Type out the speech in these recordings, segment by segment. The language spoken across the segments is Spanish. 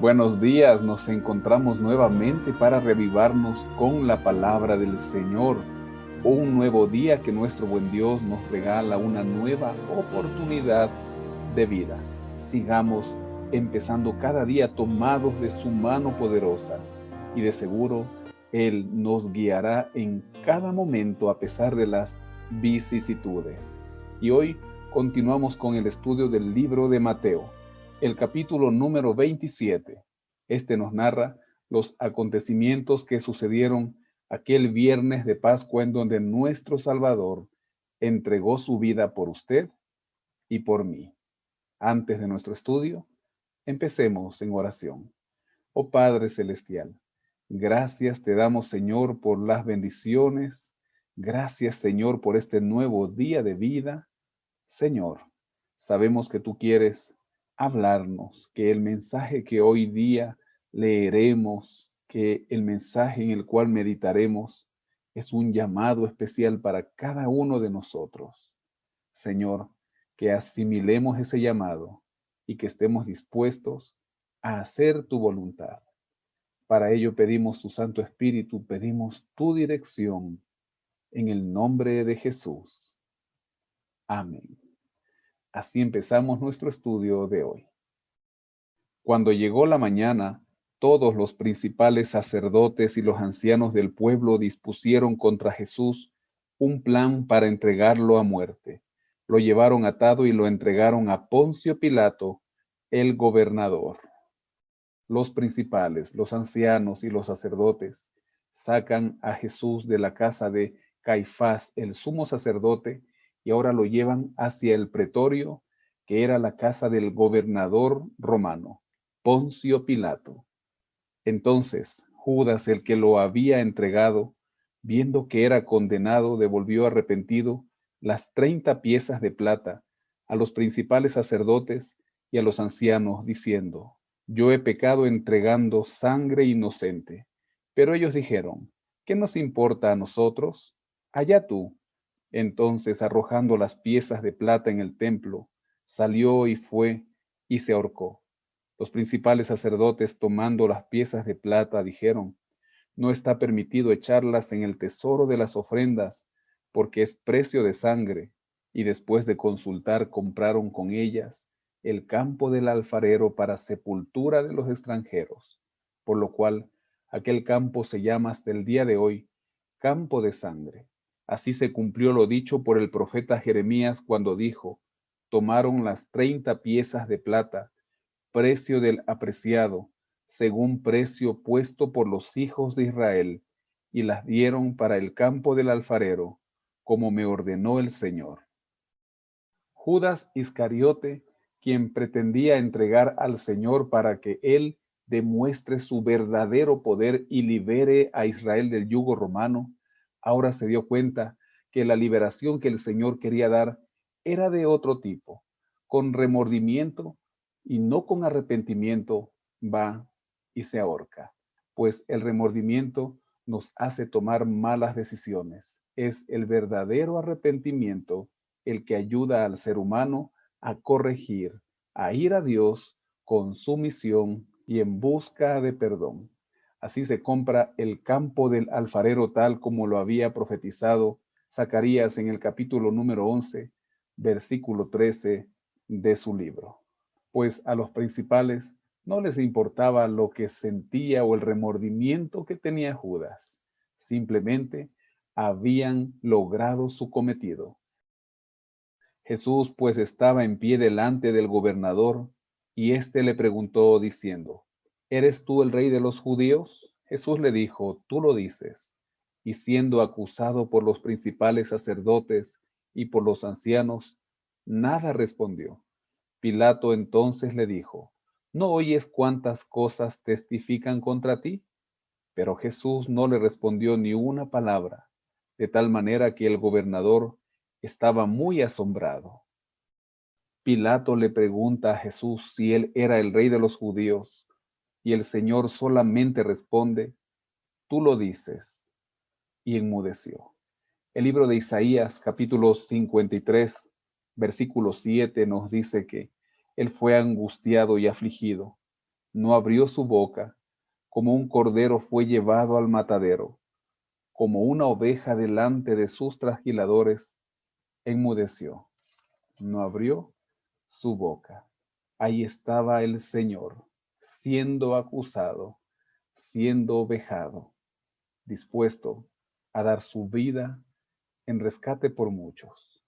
Buenos días, nos encontramos nuevamente para reavivarnos con la palabra del Señor. Un nuevo día que nuestro buen Dios nos regala una nueva oportunidad de vida. Sigamos empezando cada día tomados de su mano poderosa y de seguro Él nos guiará en cada momento a pesar de las vicisitudes. Y hoy continuamos con el estudio del libro de Mateo, el capítulo número 27. Este nos narra los acontecimientos que sucedieron aquel viernes de Pascua en donde nuestro Salvador entregó su vida por usted y por mí. Antes de nuestro estudio, empecemos en oración. Oh Padre Celestial, gracias te damos, Señor, por las bendiciones. Gracias, Señor, por este nuevo día de vida. Señor, sabemos que tú quieres hablarnos, que el mensaje que hoy día leeremos, que el mensaje en el cual meditaremos, es un llamado especial para cada uno de nosotros. Señor, que asimilemos ese llamado y que estemos dispuestos a hacer tu voluntad. Para ello pedimos tu Santo Espíritu, pedimos tu dirección en el nombre de Jesús. Amén. Así empezamos nuestro estudio de hoy. Cuando llegó la mañana, todos los principales sacerdotes y los ancianos del pueblo dispusieron contra Jesús un plan para entregarlo a muerte. Lo llevaron atado y lo entregaron a Poncio Pilato, el gobernador. Los principales, los ancianos y los sacerdotes sacan a Jesús de la casa de Caifás, el sumo sacerdote, y ahora lo llevan hacia el pretorio, que era la casa del gobernador romano, Poncio Pilato. Entonces Judas, el que lo había entregado, viendo que era condenado, devolvió arrepentido las 30 piezas de plata a los principales sacerdotes y a los ancianos, diciendo: yo he pecado entregando sangre inocente. Pero ellos dijeron: ¿qué nos importa a nosotros? Allá tú. Entonces, arrojando las piezas de plata en el templo, salió y fue y se ahorcó. Los principales sacerdotes, tomando las piezas de plata, dijeron: no está permitido echarlas en el tesoro de las ofrendas, porque es precio de sangre. Y después de consultar, compraron con ellas el campo del alfarero para sepultura de los extranjeros, por lo cual aquel campo se llama hasta el día de hoy campo de sangre. Así se cumplió lo dicho por el profeta Jeremías cuando dijo: tomaron las 30 piezas de plata, precio del apreciado, según precio puesto por los hijos de Israel, y las dieron para el campo del alfarero, como me ordenó el Señor. Judas Iscariote, quien pretendía entregar al Señor para que él demuestre su verdadero poder y libere a Israel del yugo romano, ahora se dio cuenta que la liberación que el Señor quería dar era de otro tipo. Con remordimiento y no con arrepentimiento, va y se ahorca, pues el remordimiento nos hace tomar malas decisiones. Es el verdadero arrepentimiento el que ayuda al ser humano a corregir, a ir a Dios con sumisión y en busca de perdón. Así se compra el campo del alfarero tal como lo había profetizado Zacarías en el capítulo número 11, versículo 13 de su libro. Pues a los principales no les importaba lo que sentía o el remordimiento que tenía Judas. Simplemente habían logrado su cometido. Jesús pues estaba en pie delante del gobernador, y éste le preguntó diciendo: ¿eres tú el rey de los judíos? Jesús le dijo: tú lo dices. Y siendo acusado por los principales sacerdotes y por los ancianos, nada respondió. Pilato entonces le dijo: ¿no oyes cuántas cosas testifican contra ti? Pero Jesús no le respondió ni una palabra, de tal manera que el gobernador estaba muy asombrado. Pilato le pregunta a Jesús si él era el rey de los judíos, y el Señor solamente responde: tú lo dices, y enmudeció. El libro de Isaías, capítulo 53, versículo 7, nos dice que él fue angustiado y afligido, no abrió su boca, como un cordero fue llevado al matadero, como una oveja delante de sus trasquiladores, enmudeció, no abrió su boca. Ahí estaba el Señor, siendo acusado, siendo vejado, dispuesto a dar su vida en rescate por muchos.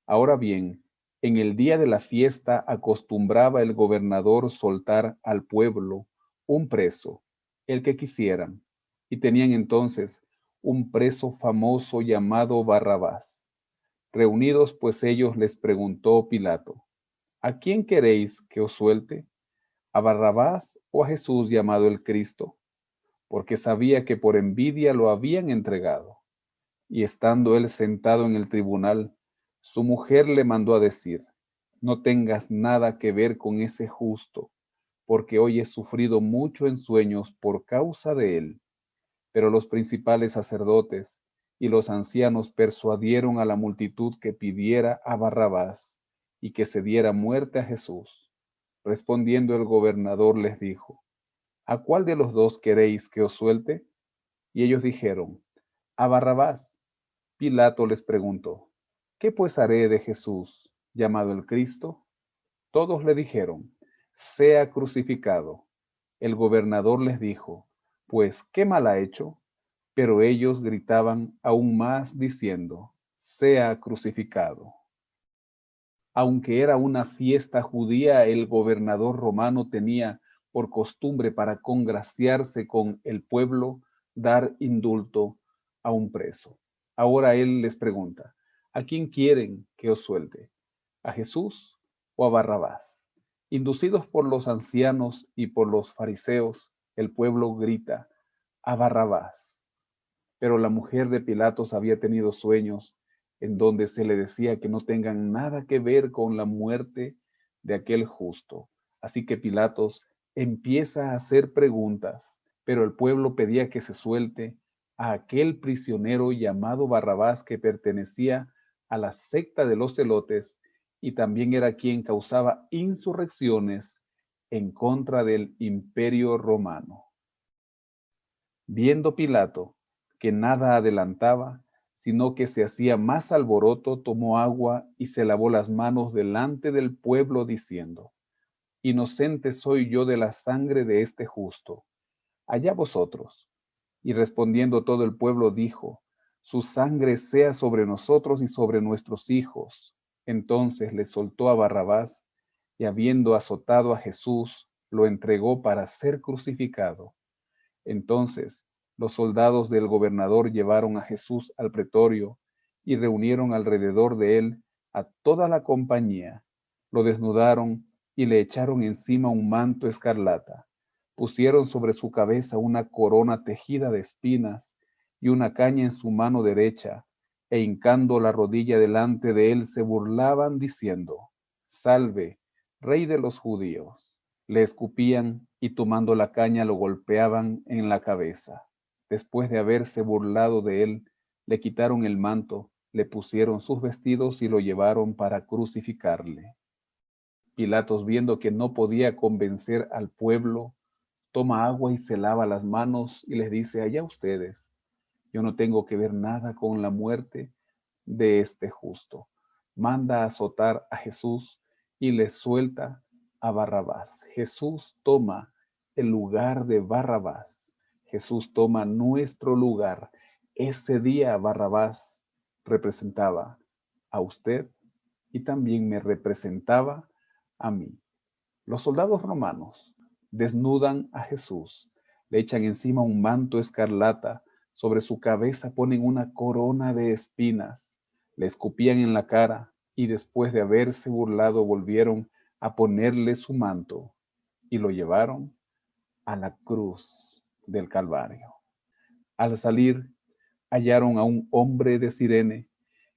Ahora bien, en el día de la fiesta acostumbraba el gobernador soltar al pueblo un preso, el que quisieran, y tenían entonces un preso famoso llamado Barrabás. Reunidos pues ellos les preguntó Pilato: ¿A quién queréis que os suelte? ¿A Barrabás o a Jesús llamado el Cristo? Porque sabía que por envidia lo habían entregado. Y estando él sentado en el tribunal, su mujer le mandó a decir: No tengas nada que ver con ese justo, porque hoy he sufrido mucho en sueños por causa de él. Pero los principales sacerdotes y los ancianos persuadieron a la multitud que pidiera a Barrabás y que se diera muerte a Jesús. Respondiendo el gobernador les dijo: ¿A cuál de los dos queréis que os suelte? Y ellos dijeron: A Barrabás. Pilato les preguntó: ¿Qué pues haré de Jesús, llamado el Cristo? Todos le dijeron: Sea crucificado. El gobernador les dijo: Pues, ¿qué mal ha hecho? Pero ellos gritaban aún más diciendo: Sea crucificado. Aunque era una fiesta judía, el gobernador romano tenía por costumbre, para congraciarse con el pueblo, dar indulto a un preso. Ahora él les pregunta: ¿A quién quieren que os suelte? ¿A Jesús o a Barrabás? Inducidos por los ancianos y por los fariseos, el pueblo grita: a Barrabás. Pero la mujer de Pilatos había tenido sueños en donde se le decía que no tengan nada que ver con la muerte de aquel justo. Así que Pilatos empieza a hacer preguntas, pero el pueblo pedía que se suelte a aquel prisionero llamado Barrabás, que pertenecía a la secta de los celotes y también era quien causaba insurrecciones en contra del imperio romano. Viendo Pilato que nada adelantaba, sino que se hacía más alboroto, tomó agua y se lavó las manos delante del pueblo, diciendo: Inocente soy yo de la sangre de este justo. Allá vosotros. Y respondiendo todo el pueblo dijo: Su sangre sea sobre nosotros y sobre nuestros hijos. Entonces le soltó a Barrabás, y habiendo azotado a Jesús, lo entregó para ser crucificado. Entonces los soldados del gobernador llevaron a Jesús al pretorio y reunieron alrededor de él a toda la compañía. Lo desnudaron y le echaron encima un manto escarlata. Pusieron sobre su cabeza una corona tejida de espinas y una caña en su mano derecha, e hincando la rodilla delante de él se burlaban diciendo: Salve, Rey de los judíos. Le escupían y tomando la caña lo golpeaban en la cabeza. Después de haberse burlado de él, le quitaron el manto, le pusieron sus vestidos y lo llevaron para crucificarle. Pilatos, viendo que no podía convencer al pueblo, toma agua y se lava las manos y les dice: Allá ustedes, yo no tengo que ver nada con la muerte de este justo. Manda a azotar a Jesús y le suelta a Barrabás. Jesús toma el lugar de Barrabás. Jesús toma nuestro lugar. Ese día Barrabás representaba a usted y también me representaba a mí. Los soldados romanos desnudan a Jesús, le echan encima un manto escarlata, sobre su cabeza ponen una corona de espinas, le escupían en la cara y después de haberse burlado volvieron a ponerle su manto y lo llevaron a la cruz del Calvario. Al salir hallaron a un hombre de Cirene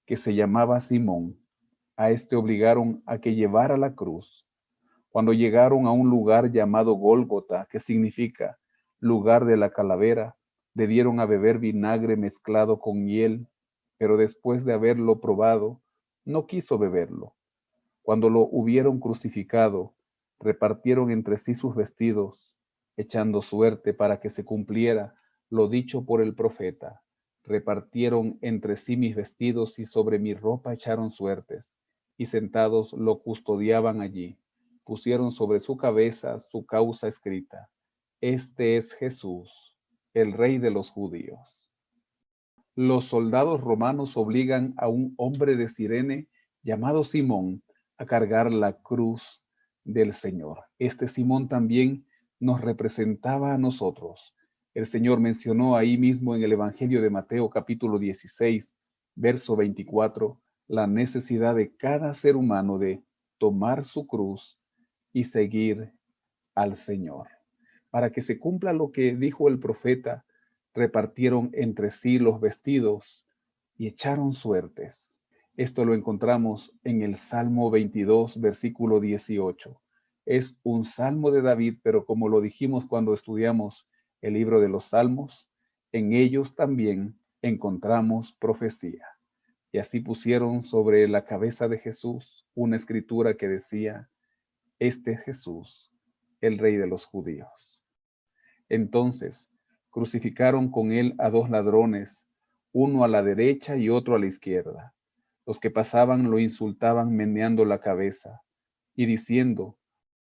que se llamaba Simón. A este obligaron a que llevara la cruz. Cuando llegaron a un lugar llamado Gólgota, que significa lugar de la calavera, le dieron a beber vinagre mezclado con hiel, pero después de haberlo probado, no quiso beberlo. Cuando lo hubieron crucificado, repartieron entre sí sus vestidos, echando suerte para que se cumpliera lo dicho por el profeta. Repartieron entre sí mis vestidos y sobre mi ropa echaron suertes, y sentados lo custodiaban allí. Pusieron sobre su cabeza su causa escrita. Este es Jesús, el Rey de los judíos. Los soldados romanos obligan a un hombre de Cirene llamado Simón a cargar la cruz del Señor. Este Simón también nos representaba a nosotros. El Señor mencionó ahí mismo en el Evangelio de Mateo capítulo 16, verso 24, la necesidad de cada ser humano de tomar su cruz y seguir al Señor. Para que se cumpla lo que dijo el profeta, repartieron entre sí los vestidos y echaron suertes. Esto lo encontramos en el Salmo 22, versículo 18. Es un salmo de David, pero como lo dijimos cuando estudiamos el libro de los Salmos, en ellos también encontramos profecía. Y así pusieron sobre la cabeza de Jesús una escritura que decía, este es Jesús, el Rey de los judíos. Entonces crucificaron con él a dos ladrones, uno a la derecha y otro a la izquierda. Los que pasaban lo insultaban meneando la cabeza y diciendo,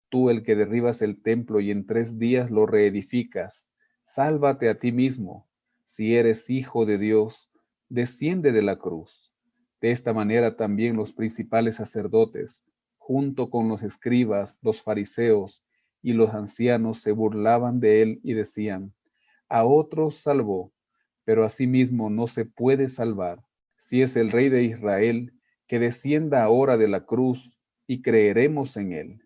tú el que derribas el templo y en 3 días lo reedificas, sálvate a ti mismo. Si eres hijo de Dios, desciende de la cruz. De esta manera también los principales sacerdotes, junto con los escribas, los fariseos y los ancianos, se burlaban de él y decían, a otros salvó, pero a sí mismo no se puede salvar. Si es el Rey de Israel, que descienda ahora de la cruz y creeremos en él.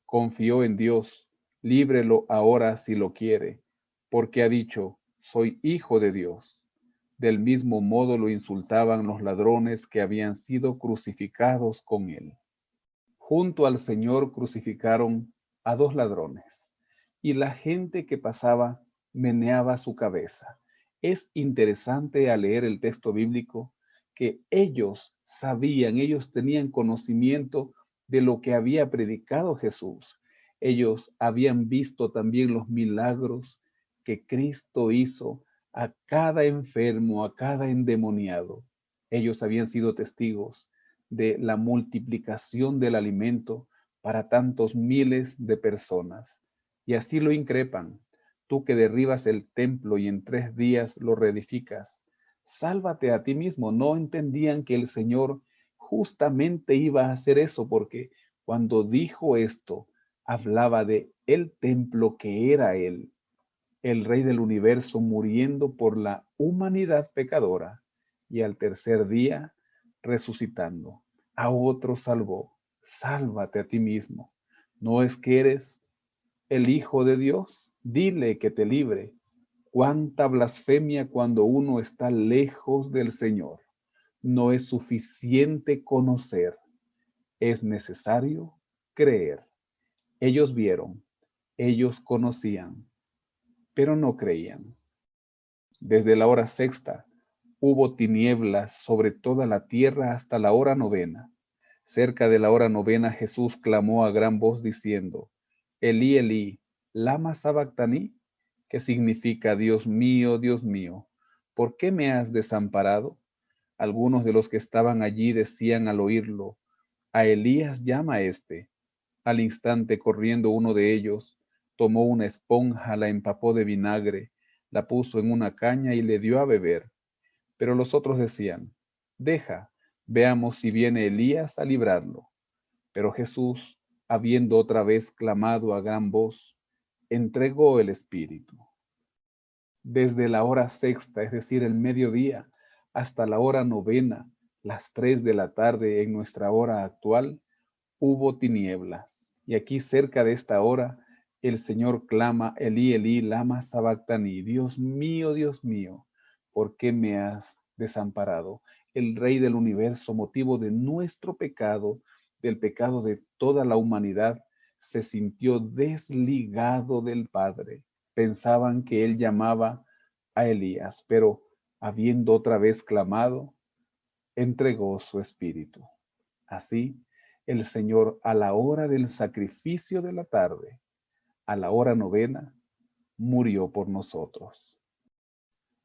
Confió en Dios, líbrelo ahora si lo quiere, porque ha dicho, soy hijo de Dios. Del mismo modo lo insultaban los ladrones que habían sido crucificados con él. Junto al Señor crucificaron a dos ladrones, y la gente que pasaba meneaba su cabeza. Es interesante al leer el texto bíblico que ellos sabían, ellos tenían conocimiento de lo que había predicado Jesús. Ellos habían visto también los milagros que Cristo hizo a cada enfermo, a cada endemoniado. Ellos habían sido testigos de la multiplicación del alimento para tantos miles de personas. Y así lo increpan. Tú que derribas el templo y en 3 días lo reedificas, sálvate a ti mismo. No entendían que el Señor justamente iba a hacer eso, porque cuando dijo esto, hablaba de el templo que era Él, el Rey del universo muriendo por la humanidad pecadora y al tercer día resucitando. A otro salvó. Sálvate a ti mismo. ¿No es que eres el Hijo de Dios? Dile que te libre. Cuánta blasfemia cuando uno está lejos del Señor. No es suficiente conocer, es necesario creer. Ellos vieron, ellos conocían, pero no creían. Desde la hora sexta hubo tinieblas sobre toda la tierra hasta la hora novena. Cerca de la hora novena Jesús clamó a gran voz diciendo, Elí, Elí, lama sabactani, que significa, Dios mío, ¿por qué me has desamparado? Algunos de los que estaban allí decían al oírlo, a Elías llama este. Al instante, corriendo uno de ellos, tomó una esponja, la empapó de vinagre, la puso en una caña y le dio a beber. Pero los otros decían, deja, veamos si viene Elías a librarlo. Pero Jesús, habiendo otra vez clamado a gran voz, entregó el espíritu. Desde la hora sexta, es decir, el mediodía, hasta la hora novena, las 3 de la tarde en nuestra hora actual, hubo tinieblas. Y aquí cerca de esta hora, el Señor clama, Elí, Elí, lama sabactani, Dios mío, ¿por qué me has desamparado? El Rey del universo, motivo de nuestro pecado, del pecado de toda la humanidad, se sintió desligado del Padre. Pensaban que él llamaba a Elías, pero habiendo otra vez clamado, entregó su espíritu. Así, el Señor a la hora del sacrificio de la tarde, a la hora novena, murió por nosotros.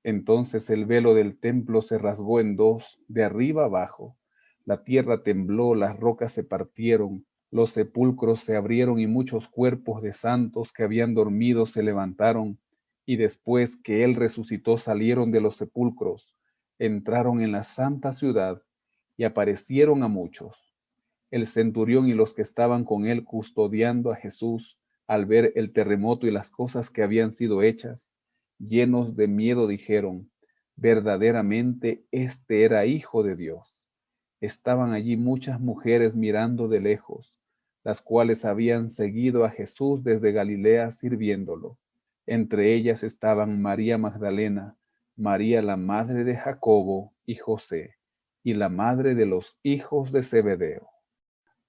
Entonces el velo del templo se rasgó en dos, de arriba abajo. La tierra tembló, las rocas se partieron, los sepulcros se abrieron y muchos cuerpos de santos que habían dormido se levantaron, y después que él resucitó salieron de los sepulcros, entraron en la santa ciudad y aparecieron a muchos. El centurión y los que estaban con él custodiando a Jesús, al ver el terremoto y las cosas que habían sido hechas, llenos de miedo dijeron, verdaderamente este era hijo de Dios. Estaban allí muchas mujeres mirando de lejos, las cuales habían seguido a Jesús desde Galilea sirviéndolo. Entre ellas estaban María Magdalena, María la madre de Jacobo y José, y la madre de los hijos de Zebedeo.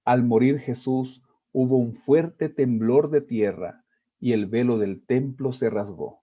Al morir Jesús, hubo un fuerte temblor de tierra y el velo del templo se rasgó.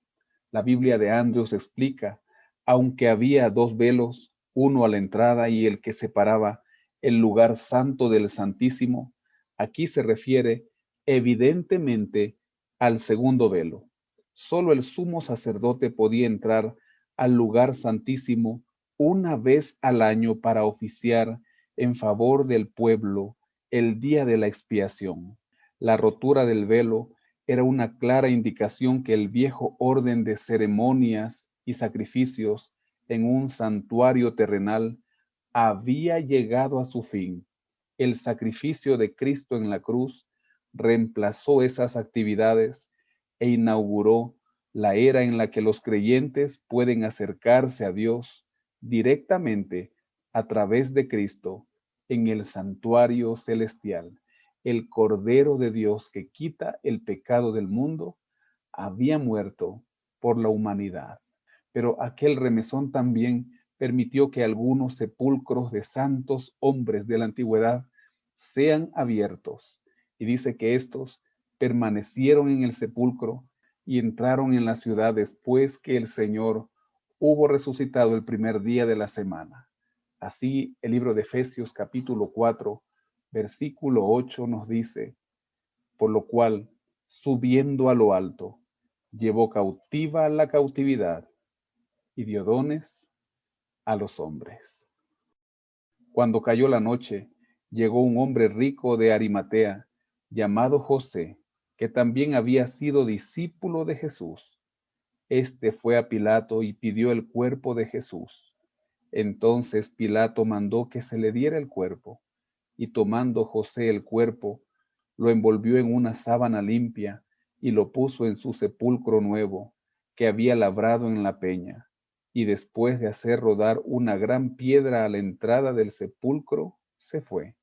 La Biblia de Andrews explica, aunque había dos velos, uno a la entrada y el que separaba el lugar santo del Santísimo, aquí se refiere evidentemente al segundo velo. Solo el sumo sacerdote podía entrar al lugar santísimo una vez al año para oficiar en favor del pueblo el día de la expiación. La rotura del velo era una clara indicación que el viejo orden de ceremonias y sacrificios en un santuario terrenal había llegado a su fin. El sacrificio de Cristo en la cruz reemplazó esas actividades e inauguró la era en la que los creyentes pueden acercarse a Dios directamente a través de Cristo en el santuario celestial. El Cordero de Dios que quita el pecado del mundo había muerto por la humanidad. Pero aquel remesón también permitió que algunos sepulcros de santos hombres de la antigüedad sean abiertos. Y dice que estos permanecieron en el sepulcro y entraron en la ciudad después que el Señor hubo resucitado el primer día de la semana. Así el libro de Efesios capítulo 4, versículo 8 nos dice, por lo cual, subiendo a lo alto, llevó cautiva la cautividad y dio dones a los hombres. Cuando cayó la noche, llegó un hombre rico de Arimatea, llamado José, que también había sido discípulo de Jesús. Este fue a Pilato y pidió el cuerpo de Jesús. Entonces Pilato mandó que se le diera el cuerpo, y tomando José el cuerpo, lo envolvió en una sábana limpia y lo puso en su sepulcro nuevo, que había labrado en la peña. Y después de hacer rodar una gran piedra a la entrada del sepulcro, se fue.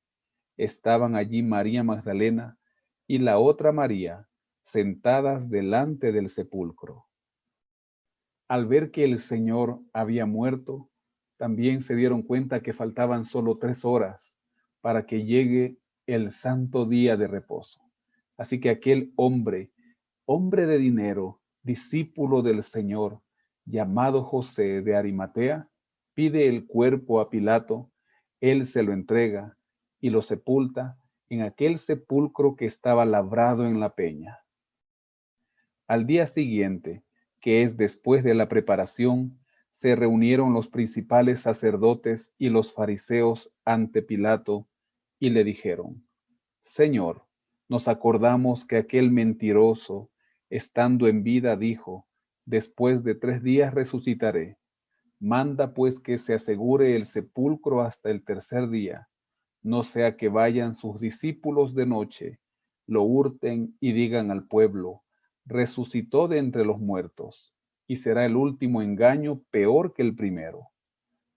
Estaban allí María Magdalena y la otra María, sentadas delante del sepulcro. Al ver que el Señor había muerto, también se dieron cuenta que faltaban solo 3 horas para que llegue el santo día de reposo. Así que aquel hombre, hombre de dinero, discípulo del Señor, llamado José de Arimatea, pide el cuerpo a Pilato, él se lo entrega y lo sepulta en aquel sepulcro que estaba labrado en la peña. Al día siguiente, que es después de la preparación, se reunieron los principales sacerdotes y los fariseos ante Pilato y le dijeron, Señor, nos acordamos que aquel mentiroso, estando en vida, dijo, después de 3 días resucitaré. Manda pues que se asegure el sepulcro hasta el tercer día, no sea que vayan sus discípulos de noche, lo hurten y digan al pueblo, resucitó de entre los muertos, y será el último engaño peor que el primero.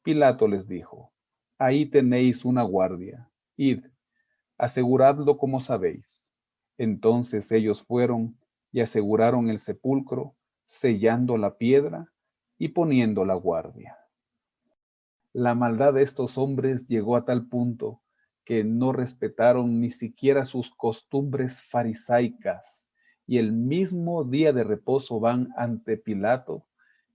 Pilato les dijo, ahí tenéis una guardia, id, aseguradlo como sabéis. Entonces ellos fueron y aseguraron el sepulcro, sellando la piedra y poniendo la guardia. La maldad de estos hombres llegó a tal punto que no respetaron ni siquiera sus costumbres farisaicas, y el mismo día de reposo van ante Pilato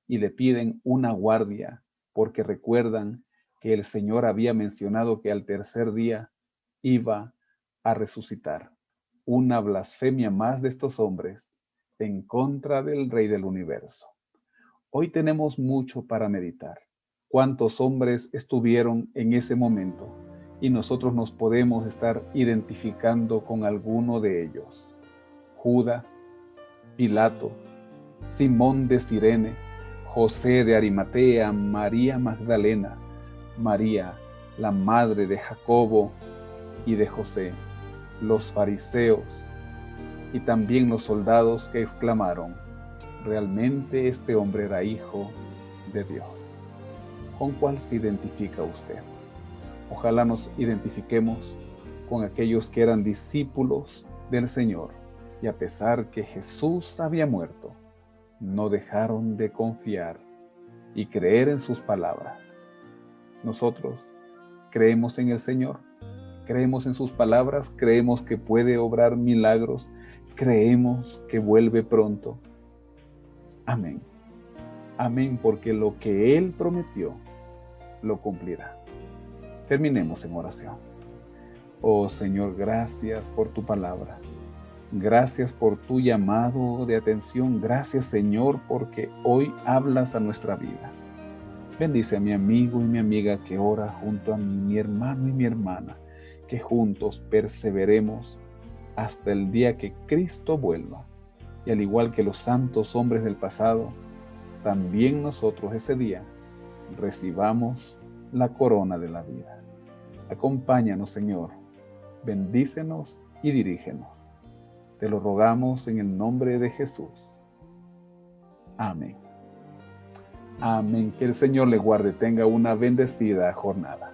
y le piden una guardia, porque recuerdan que el Señor había mencionado que al tercer día iba a resucitar. Una blasfemia más de estos hombres en contra del Rey del universo. Hoy tenemos mucho para meditar. ¿Cuántos hombres estuvieron en ese momento? Y nosotros nos podemos estar identificando con alguno de ellos. Judas, Pilato, Simón de Cirene, José de Arimatea, María Magdalena, María, la madre de Jacobo y de José, los fariseos y también los soldados que exclamaron: realmente este hombre era hijo de Dios. ¿Con cuál se identifica usted? Ojalá nos identifiquemos con aquellos que eran discípulos del Señor y a pesar que Jesús había muerto, no dejaron de confiar y creer en sus palabras. Nosotros creemos en el Señor, creemos en sus palabras, creemos que puede obrar milagros, creemos que vuelve pronto. Amén. Amén, porque lo que Él prometió, lo cumplirá. Terminemos en oración. Oh Señor, gracias por tu palabra. Gracias por tu llamado de atención. Gracias, Señor, porque hoy hablas a nuestra vida. Bendice a mi amigo y mi amiga que ora junto a mí, mi hermano y mi hermana, que juntos perseveremos hasta el día que Cristo vuelva. Y al igual que los santos hombres del pasado, también nosotros ese día recibamos la corona de la vida. Acompáñanos, Señor. Bendícenos y dirígenos. Te lo rogamos en el nombre de Jesús. Amén. Amén. Que el Señor le guarde. Tenga una bendecida jornada.